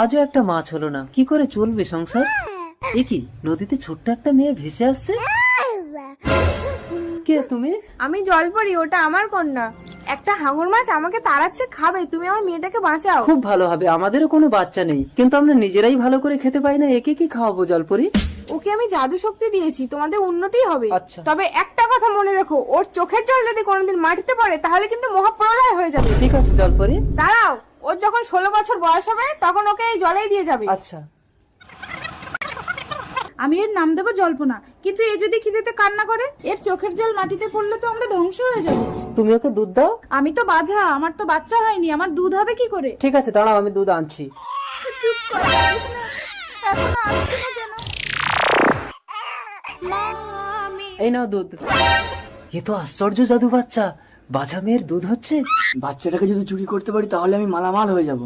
আজও একটা মাছ হলো না, কি করে চলবে সংসার? এ কি, নদীতে ছোট্ট একটা মেয়ে ভেসে আসছে। কে তুমি? আমি জলপরি, ওটা আমার কন্যা। একটা হাঙর মাছ আমাকে তাড়াচ্ছে, খাবে, তুমি আমার মেয়েটাকে বাঁচাও। খুব ভালো হবে, আমাদেরও কোনো বাচ্চা নেই, কিন্তু আমরা নিজেরাই ভালো করে খেতে পাই না, একে কি খাওয়াবো জলপরি? ওকে আমি জাদু শক্তি দিয়েছি, তোমাদের উন্নতি হবে। আচ্ছা। তবে একটা কথা মনে রেখো, ওর চোখের জল যদি কোনোদিন মাটিতে পড়ে তাহলে কিন্তু মহাপ্রলয় হয়ে যাবে। ঠিক আছে জলপরি। দাঁড়াও, ওর যখন 16 বছর বয়স হবে তখন ওকে এই জলেই দিয়ে যাবে। আচ্ছা। আমি এর নাম দেবো জল্পনা, কিন্তু এ যদি খিদেতে কান্না করে, এর চোখের জল মাটিতে পড়লে তো আমরা ধ্বংস হয়ে যাব। তুমি ওকে দুধ দাও। আমি তো বাঝা, আমার তো বাচ্চা হয়নি, আমার দুধ হবে কি করে? ঠিক আছে দাঁড়াও, আমি দুধ আনছি। চুপ কর, বলিস না। এখনো আসছে না কেন? এই নাও দুধ। এ তো আশ্চর্য জাদু বাচ্চা, বাছা মেয়ের দুধ হচ্ছে। বাচ্চাটাকে যদি চুরি করতে পারি তাহলে আমি মালামাল হয়ে যাব।